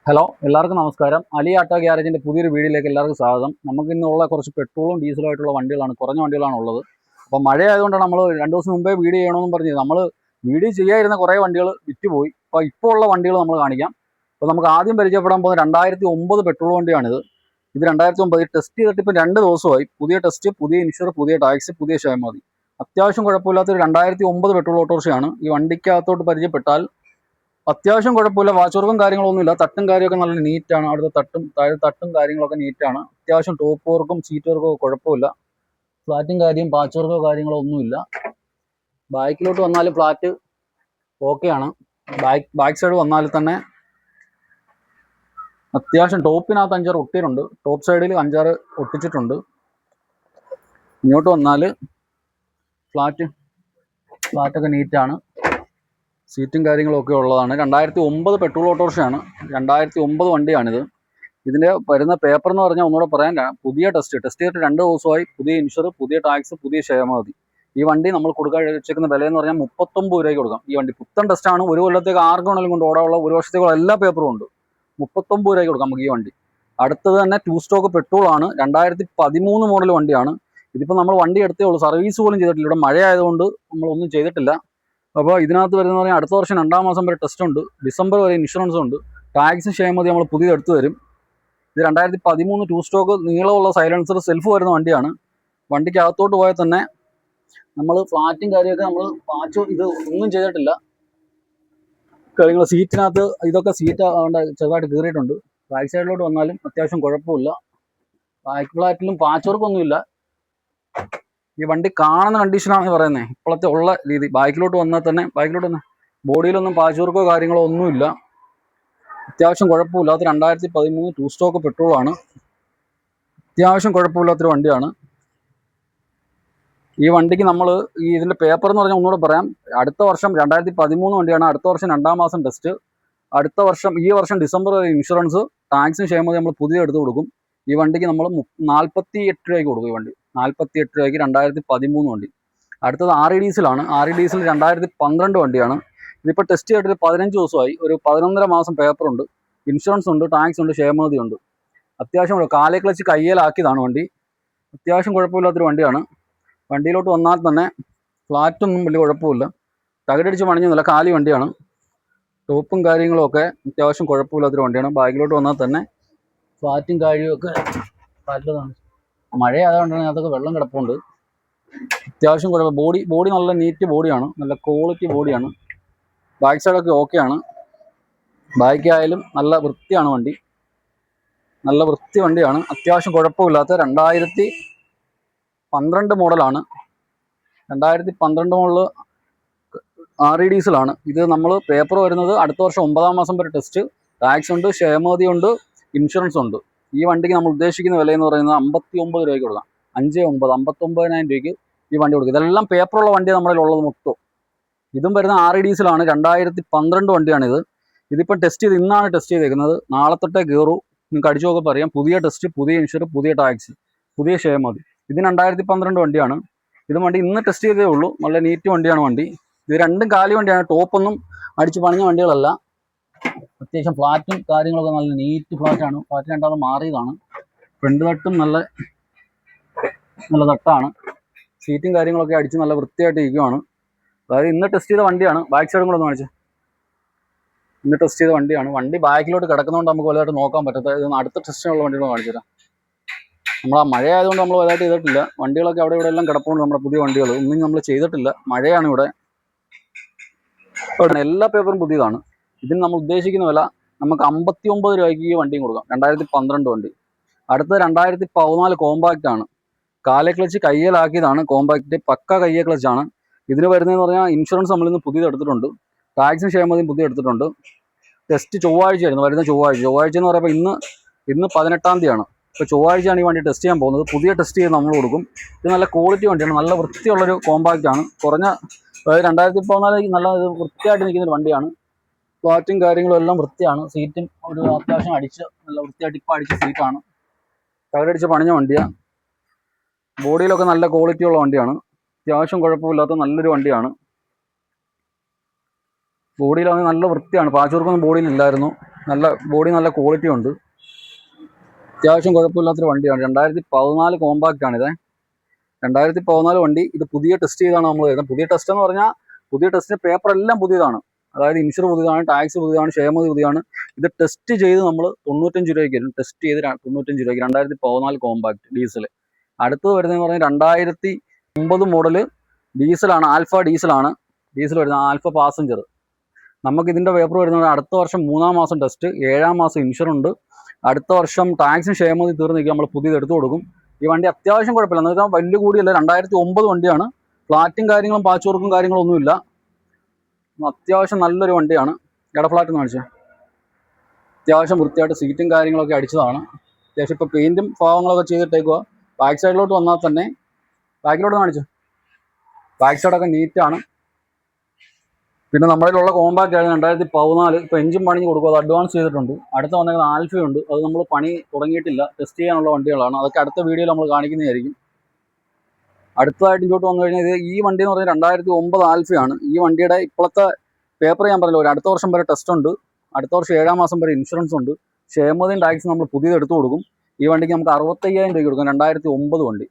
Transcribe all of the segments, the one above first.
Hello, എല്ലാവർക്കും നമസ്കാരം. അലി ആട്ടോ ഗ്യാരേജിൻ്റെ പുതിയൊരു വീഡിയോയിലേക്ക് എല്ലാവർക്കും സ്വാഗതം. നമുക്ക് ഇന്നുള്ള കുറച്ച് പെട്രോളും ഡീസലും ആയിട്ടുള്ള വണ്ടികളാണ്, കുറഞ്ഞ വണ്ടികളാണ് ഉള്ളത്. അപ്പോൾ മഴ ആയതുകൊണ്ടാണ് നമ്മൾ 2 ദിവസം മുമ്പേ വീഡിയോ ചെയ്യണമെന്ന് പറഞ്ഞത്. നമ്മൾ വീഡിയോ ചെയ്യാതിരുന്ന കുറേ വണ്ടികൾ വിറ്റുപോയി. ഇപ്പോൾ ഉള്ള വണ്ടികൾ നമ്മൾ കാണിക്കാം. അപ്പോൾ നമുക്ക് ആദ്യം പരിചയപ്പെടാൻ പോകുന്ന 2009 പെട്രോൾ വണ്ടിയാണിത്. ഇത് 2009 ടെസ്റ്റ് ചെയ്തിട്ട് ഇപ്പോൾ 2 ദിവസമായി. പുതിയ ടെസ്റ്റ്, പുതിയ ഇൻഷുർ, പുതിയ ടാക്സ്, പുതിയ ക്ഷേമതി. അത്യാവശ്യം കുഴപ്പമില്ലാത്തൊരു 2009 പെട്രോൾ ഓട്ടോറിക്ഷയാണ്. ഈ വണ്ടിക്കകത്തോട്ട് പരിചയപ്പെട്ടാൽ അത്യാവശ്യം കുഴപ്പമില്ല. വാച്ച് വർക്കും കാര്യങ്ങളൊന്നുമില്ല. തട്ടും കാര്യമൊക്കെ നല്ല നീറ്റാണ്. അടുത്ത തട്ടും താഴെ തട്ടും കാര്യങ്ങളൊക്കെ നീറ്റാണ്. അത്യാവശ്യം ടോപ്പ് വർക്കും സീറ്റ് വർക്കും കുഴപ്പമില്ല. ഫ്ലാറ്റും കാര്യം പാച്ച് വർക്കോ കാര്യങ്ങളോ ഒന്നുമില്ല. ബാക്കിലോട്ട് വന്നാൽ ഫ്ലാറ്റ് ഓക്കെയാണ്. ബാക്ക് സൈഡ് വന്നാൽ തന്നെ അത്യാവശ്യം ടോപ്പിനകത്ത് 5-6 ഒട്ടിയിട്ടുണ്ട്. ടോപ്പ് സൈഡിൽ 5-6 ഒട്ടിച്ചിട്ടുണ്ട്. ഇങ്ങോട്ട് വന്നാൽ ഫ്ലാറ്റൊക്കെ നീറ്റാണ്. സീറ്റും കാര്യങ്ങളൊക്കെ ഉള്ളതാണ്. 2009 പെട്രോൾ ഓട്ടോറിക്ഷയാണ്. 2009 വണ്ടിയാണിത്. ഇതിൻ്റെ വരുന്ന പേപ്പർ എന്ന് പറഞ്ഞാൽ ഒന്നുകൂടെ പറയാൻ, പുതിയ ടെസ്റ്റ് ചെയ്തിട്ട് 2 ദിവസമായി. പുതിയ ഇൻഷുർ, പുതിയ ടാക്സ്, പുതിയ ക്ഷേമതി. ഈ വണ്ടി നമ്മൾ കൊടുക്കാൻ വെച്ചേക്കുന്ന വില എന്ന് പറഞ്ഞാൽ 39 രൂപയ്ക്ക് കൊടുക്കാം. ഈ വണ്ടി പുത്തൻ ടെസ്റ്റാണ്. ഒരു കൊല്ലത്തേക്ക് ആർക്ക് വേണമെങ്കിലും കൊണ്ട് ഓടാനുള്ള, ഒരു വർഷത്തേക്കുള്ള എല്ലാ പേപ്പറും ഉണ്ട്. 39 രൂപയ്ക്ക് കൊടുക്കാം നമുക്ക് ഈ വണ്ടി. അടുത്തത് തന്നെ 2 സ്റ്റോക്ക് പെട്രോൾ ആണ്. 2013 മോഡൽ വണ്ടിയാണ്. ഇതിപ്പോൾ നമ്മൾ വണ്ടി എടുത്തേ ഉള്ളൂ, സർവീസ് പോലും ചെയ്തിട്ടില്ല. ഇവിടെ മഴ ആയതുകൊണ്ട് നമ്മളൊന്നും ചെയ്തിട്ടില്ല. അപ്പോൾ ഇതിനകത്ത് വരുന്നത് പറഞ്ഞാൽ അടുത്ത വർഷം 2-ാം മാസം വരെ ടെസ്റ്റ് ഉണ്ട്. ഡിസംബർ വരെ ഇൻഷുറൻസ് ഉണ്ട്. ടാക്സും ക്ഷേമതി നമ്മൾ പുതിയത് എടുത്തു തരും. ഇത് 2013 2 സ്റ്റോക്ക് നീളമുള്ള സൈലൻസർ സെൽഫ് വരുന്ന വണ്ടിയാണ്. വണ്ടിക്ക് അകത്തോട്ട് പോയാൽ തന്നെ നമ്മൾ ഫ്ലാറ്റും കാര്യമൊക്കെ നമ്മൾ പാച്ച് ഇത് ഒന്നും ചെയ്തിട്ടില്ല. കാര്യങ്ങൾ സീറ്റിനകത്ത് ഇതൊക്കെ സീറ്റ് ചെറുതായിട്ട് കീറിയിട്ടുണ്ട്. ബാക്ക് സൈഡിലോട്ട് വന്നാലും അത്യാവശ്യം കുഴപ്പമില്ല. ബാക്ക് ഫ്ലാറ്റിലും പാച്ച് വർക്കൊന്നുമില്ല. ഈ വണ്ടി കാണുന്ന കണ്ടീഷനാണ് പറയുന്നത്, ഇപ്പോഴത്തെ ഉള്ള രീതി. ബാക്കിലോട്ട് വന്നാൽ തന്നെ ബോഡിയിലൊന്നും പാച്ച് വർക്കോ കാര്യങ്ങളോ ഒന്നുമില്ല. അത്യാവശ്യം കുഴപ്പമില്ലാത്ത 2013 2 സ്റ്റോക്ക് പെട്രോളാണ്. അത്യാവശ്യം കുഴപ്പമില്ലാത്തൊരു വണ്ടിയാണ്. ഈ വണ്ടിക്ക് നമ്മൾ ഇതിൻ്റെ പേപ്പർ എന്ന് പറഞ്ഞാൽ ഒന്നുകൂടെ പറയാം. അടുത്ത വർഷം 2013 വണ്ടിയാണ്. അടുത്ത വർഷം 2-ാം മാസം ടെസ്റ്റ്. ഈ വർഷം ഡിസംബർ വരെ ഇൻഷുറൻസ്, ടാക്സും ക്ഷേമതി നമ്മൾ പുതിയ എടുത്ത് കൊടുക്കും. ഈ വണ്ടിക്ക് നമ്മൾ 48 രൂപയ്ക്ക് കൊടുക്കും. ഈ വണ്ടി 48 രൂപയ്ക്ക് 2013 വണ്ടി. അടുത്തത് RE ഡീസലാണ്. RE ഡീസൽ 2012 വണ്ടിയാണ്. ഇതിപ്പോൾ ടെസ്റ്റ് ചെയ്തിട്ട് 15 ദിവസമായി. ഒരു 11.5 മാസം പേപ്പറുണ്ട്, ഇൻഷുറൻസ് ഉണ്ട്, ടാക്സ് ഉണ്ട്, ക്ഷേമതി ഉണ്ട്. അത്യാവശ്യം കാലേ ക്ലച്ച് കയ്യിലാക്കിയതാണ് വണ്ടി. അത്യാവശ്യം കുഴപ്പമില്ലാത്തൊരു വണ്ടിയാണ്. വണ്ടിയിലോട്ട് വന്നാൽ തന്നെ ഫ്ലാറ്റൊന്നും വലിയ കുഴപ്പമില്ല. തകിടടിച്ച് പണിഞ്ഞൊന്നുമില്ല, കാലി വണ്ടിയാണ്. ടോപ്പും കാര്യങ്ങളും ഒക്കെ അത്യാവശ്യം കുഴപ്പമില്ലാത്തൊരു വണ്ടിയാണ്. ബാക്കിലോട്ട് വന്നാൽ തന്നെ ഫ്ലാറ്റും കാര്യമൊക്കെ ഫ്ലാറ്റിലാണ്. മഴ ആയതുകൊണ്ടാണ് അതൊക്കെ വെള്ളം കിടപ്പുണ്ട്. അത്യാവശ്യം കുഴപ്പം. ബോഡി നല്ല നീറ്റ് ബോഡിയാണ്, നല്ല ക്വാളിറ്റി ബോഡിയാണ്. ബാക്ക് സൈഡൊക്കെ ഓക്കെയാണ്. ബാക്ക് ആയാലും നല്ല വൃത്തിയാണ് വണ്ടി. നല്ല വൃത്തി വണ്ടിയാണ്. അത്യാവശ്യം കുഴപ്പമില്ലാത്ത 2012 മോഡലാണ്. 2012 മോഡൽ RE ഡീസലാണ്. ഇത് നമ്മൾ പേപ്പർ വരുന്നത് അടുത്ത വർഷം 9-ാം മാസം വരെ ടെസ്റ്റ്. ടാക്സ് ഉണ്ട്, ക്ഷേമതി ഉണ്ട്, ഇൻഷുറൻസ് ഉണ്ട്. ഈ വണ്ടിക്ക് നമ്മൾ ഉദ്ദേശിക്കുന്ന വില എന്ന് പറയുന്നത് 59 രൂപയ്ക്ക് കൊടുക്കാം. 59,000 രൂപയ്ക്ക് ഈ വണ്ടി കൊടുക്കും. ഇതെല്ലാം പേപ്പറുള്ള വണ്ടി നമ്മളിൽ ഉള്ളത് മൊത്തം. ഇതും വരുന്ന RE ഡീസലാണ്. 2012 വണ്ടിയാണിത്. ഇതിപ്പം ടെസ്റ്റ് ചെയ്ത് ഇന്നാണ് ടെസ്റ്റ് ചെയ്തേക്കുന്നത്. നാളെ തൊട്ടേ കയറൂ. നിങ്ങൾക്ക് അടിച്ചു നോക്കാൻ പറയാം. പുതിയ ടെസ്റ്റ്, പുതിയ ഇൻഷുർ, പുതിയ ടാക്സ്, പുതിയ ക്ഷേമതി. ഇത് 2012 വണ്ടിയാണ്. ഇത് വണ്ടി ഇന്ന് ടെസ്റ്റ് ചെയ്തേ ഉള്ളൂ. നല്ല നീറ്റ് വണ്ടിയാണ് വണ്ടി. ഇത് രണ്ടും കാലി വണ്ടിയാണ്. ടോപ്പൊന്നും അടിച്ച് പണിഞ്ഞ വണ്ടികളല്ല. അത്യാവശ്യം ഫ്ലാറ്റും കാര്യങ്ങളൊക്കെ നല്ല നീറ്റ് ഫ്ലാറ്റാണ്. ഫ്ലാറ്റ് 2-ാമത് മാറിയതാണ്. ഫ്രണ്ട് തട്ടും നല്ല തട്ടാണ്. സീറ്റും കാര്യങ്ങളൊക്കെ അടിച്ച് നല്ല വൃത്തിയായിട്ട് ഇരിക്കുവാണ്. അതായത് ഇന്ന് ടെസ്റ്റ് ചെയ്ത വണ്ടിയാണ്. ബാക്ക് സൈഡും കൂടെ ഒന്ന് കാണിച്ചു. ഇന്ന് ടെസ്റ്റ് ചെയ്ത വണ്ടിയാണ്. വണ്ടി ബാക്കിലോട്ട് കിടക്കുന്നതുകൊണ്ട് നമുക്ക് വലുതായിട്ട് നോക്കാൻ പറ്റത്തില്ല. ഇത് അടുത്ത ടെസ്റ്റിനുള്ള വണ്ടികൾ കാണിച്ചു തരാം. നമ്മൾ ആ മഴ ആയതുകൊണ്ട് നമ്മൾ വലുതായിട്ട് ചെയ്തിട്ടില്ല. വണ്ടികളൊക്കെ അവിടെ ഇവിടെ എല്ലാം കിടപ്പുണ്ട്. നമ്മുടെ പുതിയ വണ്ടികൾ ഒന്നും നമ്മൾ ചെയ്തിട്ടില്ല. മഴയാണ് ഇവിടെ. എല്ലാ പേപ്പറും പുതിയതാണ്. ഇതിന് നമ്മൾ ഉദ്ദേശിക്കുന്ന വില നമുക്ക് 59 രൂപയ്ക്ക് ഈ വണ്ടിയും കൊടുക്കാം. 2012 വണ്ടി. അടുത്ത 2014 കോമ്പാക്റ്റ് ആണ്. കാലേ ക്ലച്ച് കയ്യിലാക്കിയതാണ്. കോമ്പാക്റ്റ് പക്ക കയ്യേ ക്ലച്ചാണ്. ഇതിന് വരുന്നതെന്ന് പറഞ്ഞാൽ ഇൻഷുറൻസ് നമ്മളിന്ന് പുതിയത് എടുത്തിട്ടുണ്ട്. ടാക്സും ക്ഷേമതിയും പുതിയ എടുത്തിട്ടുണ്ട്. ടെസ്റ്റ് ചൊവ്വാഴ്ചയായിരുന്നു. വരുന്ന ചൊവ്വാഴ്ച എന്ന് പറയുമ്പോൾ ഇന്ന് 18-ാം തീയതിയാണ്. ഇപ്പോൾ ചൊവ്വാഴ്ചയാണ് ഈ വണ്ടി ടെസ്റ്റ് ചെയ്യാൻ പോകുന്നത്. പുതിയ ടെസ്റ്റ് ചെയ്ത് നമ്മൾ കൊടുക്കും. ഇത് നല്ല ക്വാളിറ്റി വണ്ടിയാണ്. നല്ല വൃത്തിയുള്ളൊരു കോമ്പാക്റ്റ് ആണ്. കുറഞ്ഞ 2014 നല്ല വൃത്തിയായിട്ട് നിൽക്കുന്നൊരു വണ്ടിയാണ്. ഫ്ലാറ്റും കാര്യങ്ങളും എല്ലാം വൃത്തിയാണ്. സീറ്റും ഒരു അത്യാവശ്യം നല്ല വൃത്തിയായിട്ട് ഇപ്പം അടിച്ച സീറ്റാണ്. തകരടിച്ച് പണിഞ്ഞ വണ്ടിയാണ്. ബോഡിയിലൊക്കെ നല്ല ക്വാളിറ്റി ഉള്ള വണ്ടിയാണ്. അത്യാവശ്യം കുഴപ്പമില്ലാത്ത നല്ലൊരു വണ്ടിയാണ്. ബോഡിയിലാണെങ്കിൽ നല്ല വൃത്തിയാണ്, പാച്ച് വർക്കൊന്നും ബോഡിയിലില്ലായിരുന്നു. നല്ല ബോഡി, നല്ല ക്വാളിറ്റി ഉണ്ട്. അത്യാവശ്യം കുഴപ്പമില്ലാത്തൊരു വണ്ടിയാണ്. 2014 കോമ്പാക്റ്റാണിത്. 2014 വണ്ടി. ഇത് പുതിയ ടെസ്റ്റ് ചെയ്താണ് നമ്മൾ വരുന്നത്. പുതിയ ടെസ്റ്റ് എന്ന് പറഞ്ഞാൽ പുതിയ ടെസ്റ്റിൻ്റെ പേപ്പർ എല്ലാം പുതിയതാണ്. അതായത് ഇൻഷുർ പുതിയതാണ്, ടാക്സ് പുതിയതാണ്, ക്ഷേമതി പുതിയതാണ്. ഇത് ടെസ്റ്റ് ചെയ്ത് നമ്മൾ 95 രൂപയ്ക്ക് വരും. ടെസ്റ്റ് ചെയ്ത് 95 രൂപയ്ക്ക് 2014 കോമ്പാക്ട് ഡീസൽ. അടുത്തത് വരുന്നതെന്ന് പറഞ്ഞാൽ 2009 മോഡല് ഡീസലാണ്, ആൽഫ ഡീസലാണ്. ഡീസൽ വരുന്നത് ആൽഫ പാസഞ്ചർ. നമുക്ക് ഇതിൻ്റെ പേപ്പർ വരുന്നത് അടുത്ത വർഷം 3-ാം മാസം ടെസ്റ്റ്, 7-ാം മാസം ഇൻഷുറുണ്ട്. അടുത്ത വർഷം ടാക്സും ക്ഷേമതി തീർന്നിരിക്കുക, നമ്മൾ പുതിയത് എടുത്തു കൊടുക്കും. ഈ വണ്ടി അത്യാവശ്യം കുഴപ്പമില്ല, എന്ന് വെച്ചാൽ വലിയ കൂടിയല്ല. 2009 വണ്ടിയാണ്. ഫ്ലാറ്റും കാര്യങ്ങളും പാച്ച് വർക്കും കാര്യങ്ങളൊന്നുമില്ല. അത്യാവശ്യം നല്ലൊരു വണ്ടിയാണ്. ഫ്ലാറ്റ് എന്ന് കാണിച്ചത് അത്യാവശ്യം വൃത്തിയായിട്ട് സീറ്റും കാര്യങ്ങളൊക്കെ അടിച്ചതാണ്. അത്യാവശ്യം ഇപ്പോൾ പെയിൻറ്റും ഭാഗങ്ങളൊക്കെ ചെയ്തിട്ടേക്കുക. ബാക്ക് സൈഡിലോട്ട് വന്നാൽ തന്നെ, ബാക്കിലോട്ട് കാണിച്ചു, ബാക്ക് സൈഡൊക്കെ നീറ്റാണ്. പിന്നെ നമ്മളിലുള്ള കോമ്പാക്റ്റ് ആയിരുന്നു 2014. ഇപ്പോൾ എഞ്ചിൻ പണി കൊടുക്കും, അത് അഡ്വാൻസ് ചെയ്തിട്ടുണ്ട്. അടുത്ത വന്നേക്കുന്നത് ആൽഫയുണ്ട്. അത് നമ്മൾ പണി തുടങ്ങിയിട്ടില്ല, ടെസ്റ്റ് ചെയ്യാനുള്ള വണ്ടികളാണ്. അതൊക്കെ അടുത്ത വീഡിയോയിൽ നമ്മൾ കാണിക്കുന്നതായിരിക്കും. അടുത്തതായിട്ട് ഇങ്ങോട്ട് വന്നു കഴിഞ്ഞാൽ ഈ വണ്ടി എന്ന് പറഞ്ഞാൽ 2009 ആൽഫയാണ്. ഈ വണ്ടിയുടെ ഇപ്പോഴത്തെ പേപ്പർ ഞാൻ പറഞ്ഞല്ലോ, അടുത്ത വർഷം വരെ ടെസ്റ്റ് ഉണ്ട്. അടുത്ത വർഷം 7-ാം മാസം വരെ ഇൻഷുറൻസ് ഉണ്ട്. ക്ഷേമതയും ടാക്സും നമ്മൾ പുതിയത് എടുത്തു കൊടുക്കും. ഈ വണ്ടിക്ക് നമുക്ക് 65,000 രൂപ കൊടുക്കും. 2009 വണ്ടി.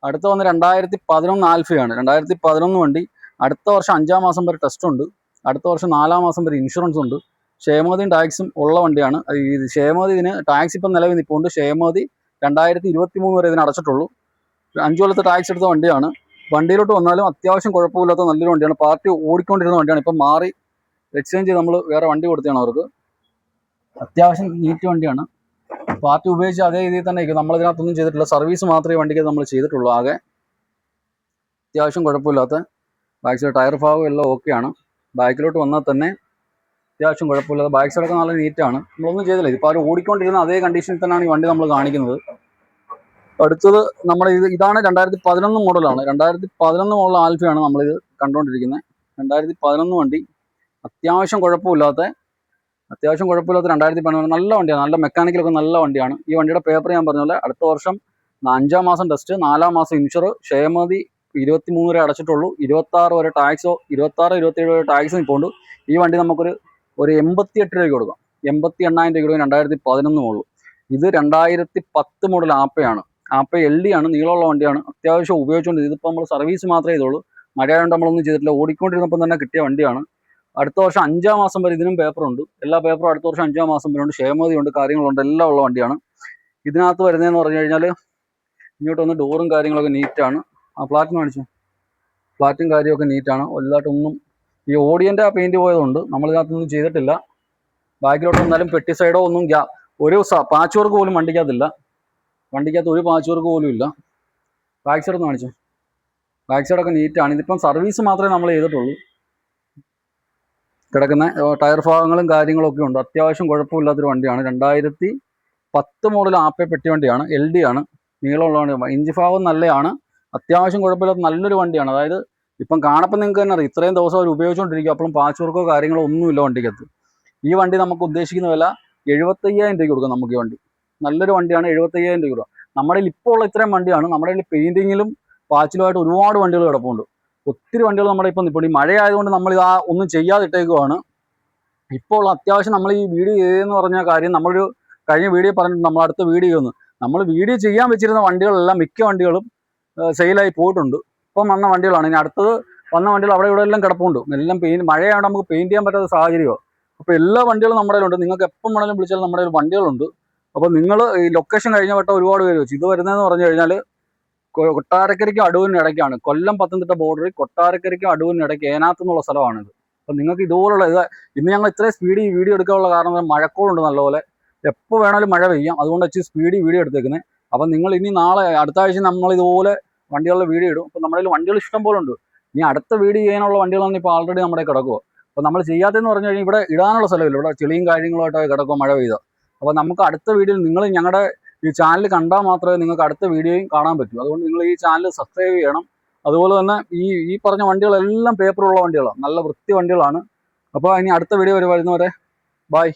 അടുത്ത വന്ന് 2011 ആൽഫയാണ്. 2011 വണ്ടി. അടുത്ത വർഷം 5-ാം മാസം വരെ ടെസ്റ്റ് ഉണ്ട്. അടുത്ത വർഷം 4-ാം മാസം വരെ ഇൻഷുറൻസ് ഉണ്ട്. ക്ഷേമതയും ടാക്സും ഉള്ള വണ്ടിയാണ്. ഈ ക്ഷേമതി ഇതിന് ടാക്സ് ഇപ്പം നിലവിൽ നിൽപ്പുണ്ട്. ക്ഷേമതി 2023 വരെ ഇതിന് അടച്ചിട്ടുള്ളൂ. 5 കൊല്ലത്തെ ടാക്സ് എടുത്ത വണ്ടിയാണ്. വണ്ടിയിലോട്ട് വന്നാലും അത്യാവശ്യം കുഴപ്പമില്ലാത്ത നല്ലൊരു വണ്ടിയാണ്. പാർട്ടി ഓടിക്കൊണ്ടിരുന്ന വണ്ടിയാണ്. ഇപ്പം മാറി എക്സ്ചേഞ്ച് ചെയ്ത് നമ്മൾ വേറെ വണ്ടി കൊടുത്തതാണ് അവർക്ക്. അത്യാവശ്യം നീറ്റ് വണ്ടിയാണ്. പാർട്ടി ഉപയോഗിച്ച് അതേ രീതിയിൽ തന്നെ ഇരിക്കും. നമ്മളിതിനകത്തൊന്നും ചെയ്തിട്ടില്ല. സർവീസ് മാത്രമേ വണ്ടിക്ക് നമ്മൾ ചെയ്തിട്ടുള്ളൂ. ആകെ അത്യാവശ്യം കുഴപ്പമില്ലാത്ത ബാക്ക് സൈഡ് ടയർ ഭാഗം എല്ലാം ഓക്കെയാണ്. ബാക്കിലോട്ട് വന്നാൽ തന്നെ അത്യാവശ്യം കുഴപ്പമില്ലാത്ത ബാക്ക് സൈഡൊക്കെ നല്ല നീറ്റാണ്. നമ്മളൊന്നും ചെയ്തില്ല. ഇപ്പോൾ അവർ ഓടിക്കൊണ്ടിരുന്ന അതേ കണ്ടീഷനിൽ തന്നെയാണ് ഈ വണ്ടി നമ്മൾ കാണിക്കുന്നത്. അടുത്തത് നമ്മൾ ഇതാണ് 2011 മോഡലാണ്. 2011 മോഡൽ ആൽഫയാണ് നമ്മളിത് കണ്ടുകൊണ്ടിരിക്കുന്നത്. 2011 വണ്ടി. അത്യാവശ്യം കുഴപ്പമില്ലാത്ത 2011 നല്ല വണ്ടിയാണ്. നല്ല മെക്കാനിക്കലൊക്കെ നല്ല വണ്ടിയാണ്. ഈ വണ്ടിയുടെ പേപ്പർ ഞാൻ പറഞ്ഞ പോലെ അടുത്ത വർഷം 5-ാം മാസം ടെസ്റ്റ്, 4-ാം മാസം ഇൻഷുർ, ക്ഷേമതി 23 വരെ അടച്ചിട്ടുള്ളൂ. 26 വരെ ടാക്സോ, 26-27 വരെ ടാക്സും ഇപ്പോൾ ഉണ്ട്. ഈ വണ്ടി നമുക്കൊരു 88 രൂപയ്ക്ക് കൊടുക്കാം. 88,000 രൂപയ്ക്ക് കൊടുക്കാം. 2011 മോഡൽ. ഇത് 2010 മോഡൽ ആപ്പയാണ്. ആപ്പ LD ആണ്, നീളമുള്ള വണ്ടിയാണ്. അത്യാവശ്യം ഉപയോഗിച്ചുകൊണ്ട് ഇതിപ്പോൾ നമ്മൾ സർവീസ് മാത്രമേ ചെയ്തുള്ളൂ. മഴയായതുകൊണ്ട് നമ്മളൊന്നും ചെയ്തിട്ടില്ല. ഓടിക്കൊണ്ടിരുന്നപ്പം തന്നെ കിട്ടിയ വണ്ടിയാണ്. അടുത്ത വർഷം 5-ാം മാസം വരെ ഇതിനും പേപ്പറുണ്ട്. എല്ലാ പേപ്പറും അടുത്ത വർഷം 5-ാം മാസം വരെ ഉണ്ട്. ക്ഷേമതിയുണ്ട്, കാര്യങ്ങളുണ്ട്, എല്ലാം ഉള്ള വണ്ടിയാണ്. ഇതിനകത്ത് വരുന്നതെന്ന് പറഞ്ഞു കഴിഞ്ഞാൽ ഇങ്ങോട്ട് വന്ന് ഡോറും കാര്യങ്ങളൊക്കെ നീറ്റാണ്. ആ ഫ്ലാറ്റിന് കാണിച്ചു, ഫ്ലാറ്റും കാര്യമൊക്കെ നീറ്റാണ്. വലുതായിട്ടൊന്നും ഈ ഓഡിയൻ്റെ ആ പെയിൻറ്റ് പോയതുകൊണ്ട് നമ്മളിതിനകത്തൊന്നും ചെയ്തിട്ടില്ല. ബാക്കിലോട്ട് വന്നാലും പെട്ടി സൈഡോ ഒന്നും ഒരു പാച്ച് വർക്ക് പോലും വണ്ടിക്കകത്തില്ല. വണ്ടിക്കകത്ത് ഒരു പാച്ച് വർക്ക് പോലും ഇല്ല. ബാക്ക് സൈഡ് ഒന്ന് കാണിച്ചു, ബാക്ക് സൈഡൊക്കെ നീറ്റാണ്. ഇതിപ്പം സർവീസ് മാത്രമേ നമ്മൾ ചെയ്തിട്ടുള്ളൂ. കിടക്കുന്ന ടയർ ഭാഗങ്ങളും കാര്യങ്ങളൊക്കെ ഉണ്ട്. അത്യാവശ്യം കുഴപ്പമില്ലാത്തൊരു വണ്ടിയാണ്. 2010 മോഡൽ ആപ്പെ പെട്ടി വണ്ടിയാണ്. LD ആണ്, നീളമുള്ള വണ്ടി. ഇഞ്ചി ഭാഗം നല്ലതാണ്. അത്യാവശ്യം കുഴപ്പമില്ലാത്ത നല്ലൊരു വണ്ടിയാണ്. അതായത് ഇപ്പം കാണപ്പം നിങ്ങൾക്ക് തന്നെ അറിയാം, ഇത്രയും ദിവസം അവർ ഉപയോഗിച്ചുകൊണ്ടിരിക്കും. അപ്പോഴും പാച്ച് വർക്കോ കാര്യങ്ങളോ ഒന്നുമില്ല വണ്ടിക്കകത്ത്. ഈ വണ്ടി നമുക്ക് ഉദ്ദേശിക്കുന്ന വില 75,000 രൂപയ്ക്ക് കൊടുക്കാം. നമുക്ക് ഈ വണ്ടി നല്ലൊരു വണ്ടിയാണ്. 75,000 രൂപ. നമ്മുടെ കയ്യിൽ ഇപ്പോൾ ഉള്ള ഇത്രയും വണ്ടിയാണ്. നമ്മുടെ കയ്യിൽ പെയിൻറ്റിങ്ങിലും പാച്ചിലുമായിട്ട് ഒരുപാട് വണ്ടികൾ കിടപ്പുണ്ട്. ഒത്തിരി വണ്ടികൾ നമ്മുടെ ഇപ്പം ഇപ്പോൾ ഈ മഴയായതുകൊണ്ട് നമ്മൾ ഇത് ഒന്നും ചെയ്യാതിട്ടേക്കുവാണ്. ഇപ്പോൾ അത്യാവശ്യം നമ്മൾ ഈ വീഡിയോ ചെയ്തെന്ന് പറഞ്ഞ കാര്യം നമ്മളൊരു കഴിഞ്ഞ വീഡിയോ പറഞ്ഞിട്ടുണ്ട്. നമ്മൾ അടുത്ത വീഡിയോ നമ്മൾ വീഡിയോ ചെയ്യാൻ വെച്ചിരുന്ന വണ്ടികളെല്ലാം മിക്ക വണ്ടികളും സെയിലായി പോയിട്ടുണ്ട്. ഇപ്പം വന്ന വണ്ടികളാണ്. ഇനി അടുത്തത് വന്ന വണ്ടികൾ അവിടെ ഇവിടെ എല്ലാം കിടപ്പുണ്ട്. എല്ലാം മഴയായതുകൊണ്ട് നമുക്ക് പെയിൻറ്റ് ചെയ്യാൻ പറ്റാത്ത സാഹചര്യമാണ്. അപ്പോൾ എല്ലാ വണ്ടികളും നമ്മുടെ കയ്യിലുണ്ട്. നിങ്ങൾക്ക് എപ്പം വേണമെങ്കിലും വിളിച്ചാൽ നമ്മുടെ കയ്യിൽ വണ്ടികളുണ്ട്. അപ്പോൾ നിങ്ങൾ ഈ ലൊക്കേഷൻ കഴിഞ്ഞ വട്ടം ഒരുപാട് പേര് വെച്ചു. ഇത് വരുന്നതെന്ന് പറഞ്ഞു കഴിഞ്ഞാൽ കൊട്ടാരക്കരയ്ക്കും അടൂരിനും ഇടയ്ക്കാണ്. കൊല്ലം പത്തനംതിട്ട ബോർഡറിൽ കൊട്ടാരക്കരയ്ക്കും അടൂരിനും ഇടയ്ക്ക് ഏനാത്ത് എന്നുള്ള സ്ഥലമാണിത്. അപ്പം നിങ്ങൾക്ക് ഇതുപോലുള്ള ഇന്ന് ഞങ്ങൾ ഇത്രയും സ്പീഡിൽ ഈ വീഡിയോ എടുക്കാനുള്ള കാരണം മഴക്കോളുണ്ട് നല്ലപോലെ. എപ്പോൾ വേണമെങ്കിലും മഴ പെയ്യാം. അതുകൊണ്ട് വെച്ച് സ്പീഡിൽ വീഡിയോ എടുത്തേക്കുന്നത്. അപ്പം നിങ്ങൾ ഇനി നാളെ അടുത്ത ആഴ്ച നമ്മൾ ഇതുപോലെ വണ്ടികളുടെ വീഡിയോ ഇടും. അപ്പോൾ നമ്മുടെ കയ്യിൽ വണ്ടികൾ ഇഷ്ടം പോലെ ഉണ്ട്. ഇനി അടുത്ത വീഡിയോ ചെയ്യാനുള്ള വണ്ടികളാണ് ഇപ്പോൾ ആൾറെഡി നമ്മുടെ കിടക്കുക. അപ്പോൾ നമ്മൾ ചെയ്യാത്തതെന്ന് പറഞ്ഞു കഴിഞ്ഞാൽ ഇവിടെ ഇടാനുള്ള സ്ഥലമില്ല. ഇവിടെ ചെളിയും കാര്യങ്ങളുമായിട്ട് കിടക്കുക മഴ പെയ്താൽ. അപ്പോൾ നമുക്ക് അടുത്ത വീഡിയോയിൽ നിങ്ങൾ ഞങ്ങളുടെ ഈ ചാനൽ കണ്ടാൽ മാത്രമേ നിങ്ങൾക്ക് അടുത്ത വീഡിയോയും കാണാൻ പറ്റൂ. അതുകൊണ്ട് നിങ്ങൾ ഈ ചാനൽ സബ്സ്ക്രൈബ് ചെയ്യണം. അതുപോലെ തന്നെ ഈ പറഞ്ഞ വണ്ടികളെല്ലാം പേപ്പറുള്ള വണ്ടികളാണ്. നല്ല വൃത്തി വണ്ടികളാണ്. അപ്പോൾ ഇനി അടുത്ത വീഡിയോ വരുന്നവരെ ബൈ.